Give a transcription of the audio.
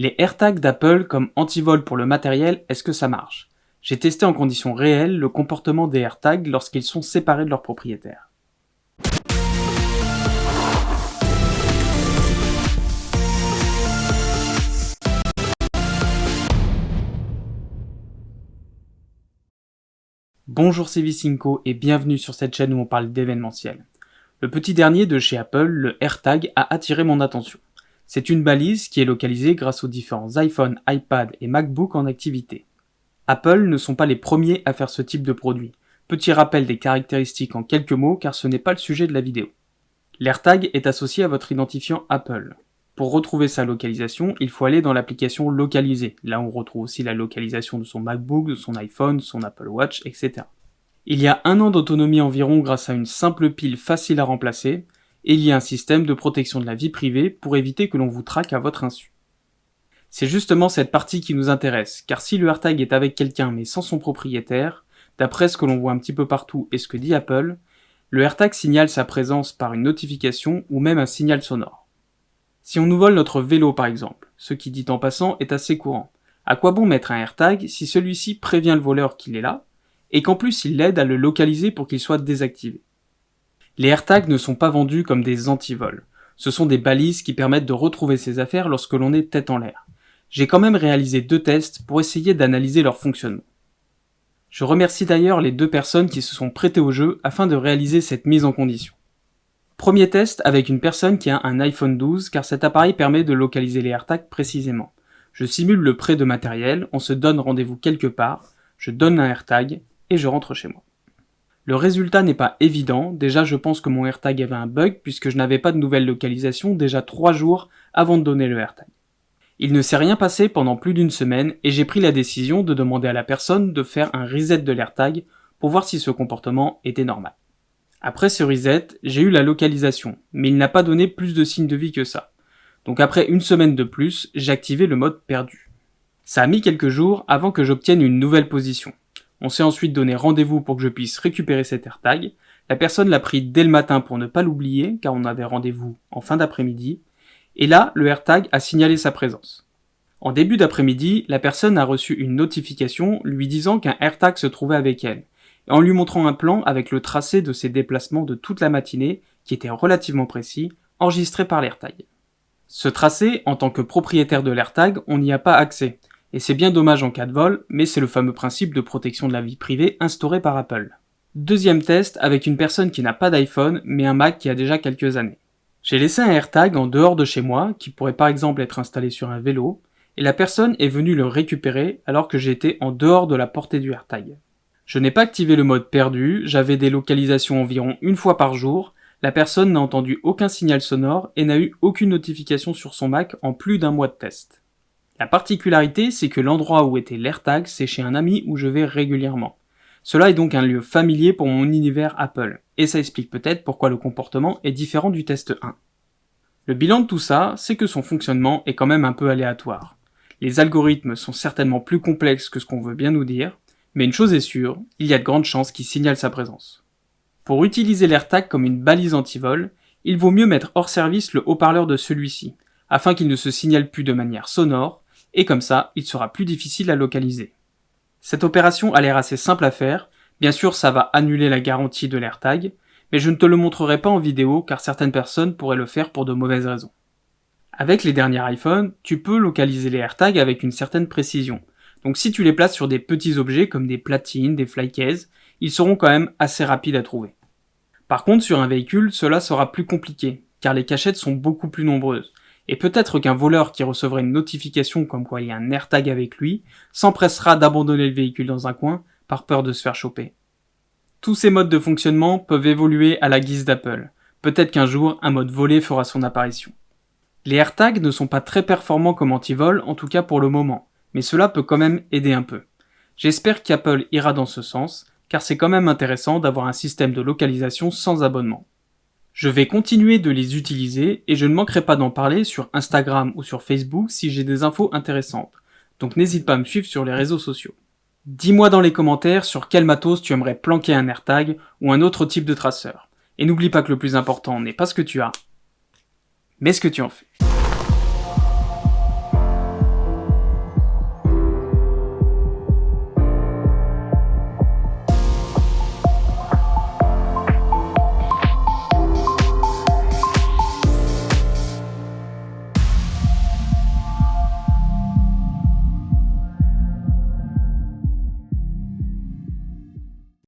Les AirTags d'Apple comme antivol pour le matériel, est-ce que ça marche? J'ai testé en conditions réelles le comportement des AirTags lorsqu'ils sont séparés de leur propriétaire. Bonjour, c'est Vicinco et bienvenue sur cette chaîne où on parle d'événementiel. Le petit dernier de chez Apple, le AirTag, a attiré mon attention. C'est une balise qui est localisée grâce aux différents iPhone, iPad et MacBook en activité. Apple ne sont pas les premiers à faire ce type de produit. Petit rappel des caractéristiques en quelques mots car ce n'est pas le sujet de la vidéo. L'AirTag est associé à votre identifiant Apple. Pour retrouver sa localisation, il faut aller dans l'application Localiser. Là, on retrouve aussi la localisation de son MacBook, de son iPhone, de son Apple Watch, etc. Il y a 1 an d'autonomie environ grâce à une simple pile facile à remplacer, et il y a un système de protection de la vie privée pour éviter que l'on vous traque à votre insu. C'est justement cette partie qui nous intéresse, car si le AirTag est avec quelqu'un mais sans son propriétaire, d'après ce que l'on voit un petit peu partout et ce que dit Apple, le AirTag signale sa présence par une notification ou même un signal sonore. Si on nous vole notre vélo par exemple, ce qui dit en passant est assez courant, à quoi bon mettre un AirTag si celui-ci prévient le voleur qu'il est là, et qu'en plus il l'aide à le localiser pour qu'il soit désactivé? Les AirTags ne sont pas vendus comme des antivols. Ce sont des balises qui permettent de retrouver ses affaires lorsque l'on est tête en l'air. J'ai quand même réalisé 2 tests pour essayer d'analyser leur fonctionnement. Je remercie d'ailleurs les 2 personnes qui se sont prêtées au jeu afin de réaliser cette mise en condition. Premier test avec une personne qui a un iPhone 12 car cet appareil permet de localiser les AirTags précisément. Je simule le prêt de matériel, on se donne rendez-vous quelque part, je donne un AirTag et je rentre chez moi. Le résultat n'est pas évident, déjà je pense que mon AirTag avait un bug puisque je n'avais pas de nouvelle localisation déjà 3 jours avant de donner le AirTag. Il ne s'est rien passé pendant plus d'1 semaine et j'ai pris la décision de demander à la personne de faire un reset de l'AirTag pour voir si ce comportement était normal. Après ce reset, j'ai eu la localisation, mais il n'a pas donné plus de signes de vie que ça. Donc après 1 semaine de plus, j'ai activé le mode perdu. Ça a mis quelques jours avant que j'obtienne une nouvelle position. On s'est ensuite donné rendez-vous pour que je puisse récupérer cet AirTag. La personne l'a pris dès le matin pour ne pas l'oublier, car on avait rendez-vous en fin d'après-midi. Et là, le AirTag a signalé sa présence. En début d'après-midi, la personne a reçu une notification lui disant qu'un AirTag se trouvait avec elle, et en lui montrant un plan avec le tracé de ses déplacements de toute la matinée, qui était relativement précis, enregistré par l'AirTag. Ce tracé, en tant que propriétaire de l'AirTag, on n'y a pas accès. Et c'est bien dommage en cas de vol, mais c'est le fameux principe de protection de la vie privée instauré par Apple. Deuxième test avec une personne qui n'a pas d'iPhone, mais un Mac qui a déjà quelques années. J'ai laissé un AirTag en dehors de chez moi, qui pourrait par exemple être installé sur un vélo, et la personne est venue le récupérer alors que j'étais en dehors de la portée du AirTag. Je n'ai pas activé le mode perdu, j'avais des localisations environ 1 fois par jour, la personne n'a entendu aucun signal sonore et n'a eu aucune notification sur son Mac en plus d'1 mois de test. La particularité, c'est que l'endroit où était l'AirTag, c'est chez un ami où je vais régulièrement. Cela est donc un lieu familier pour mon univers Apple, et ça explique peut-être pourquoi le comportement est différent du test 1. Le bilan de tout ça, c'est que son fonctionnement est quand même un peu aléatoire. Les algorithmes sont certainement plus complexes que ce qu'on veut bien nous dire, mais une chose est sûre, il y a de grandes chances qu'il signale sa présence. Pour utiliser l'AirTag comme une balise anti-vol, il vaut mieux mettre hors service le haut-parleur de celui-ci, afin qu'il ne se signale plus de manière sonore, et comme ça, il sera plus difficile à localiser. Cette opération a l'air assez simple à faire, bien sûr ça va annuler la garantie de l'AirTag, mais je ne te le montrerai pas en vidéo car certaines personnes pourraient le faire pour de mauvaises raisons. Avec les derniers iPhone, tu peux localiser les AirTags avec une certaine précision, donc si tu les places sur des petits objets comme des platines, des flycases, ils seront quand même assez rapides à trouver. Par contre sur un véhicule, cela sera plus compliqué, car les cachettes sont beaucoup plus nombreuses. Et peut-être qu'un voleur qui recevrait une notification comme quoi il y a un AirTag avec lui s'empressera d'abandonner le véhicule dans un coin par peur de se faire choper. Tous ces modes de fonctionnement peuvent évoluer à la guise d'Apple. Peut-être qu'un jour, un mode volé fera son apparition. Les AirTags ne sont pas très performants comme anti-vol, en tout cas pour le moment, mais cela peut quand même aider un peu. J'espère qu'Apple ira dans ce sens, car c'est quand même intéressant d'avoir un système de localisation sans abonnement. Je vais continuer de les utiliser et je ne manquerai pas d'en parler sur Instagram ou sur Facebook si j'ai des infos intéressantes. Donc n'hésite pas à me suivre sur les réseaux sociaux. Dis-moi dans les commentaires sur quel matos tu aimerais planquer un AirTag ou un autre type de traceur. Et n'oublie pas que le plus important n'est pas ce que tu as, mais ce que tu en fais.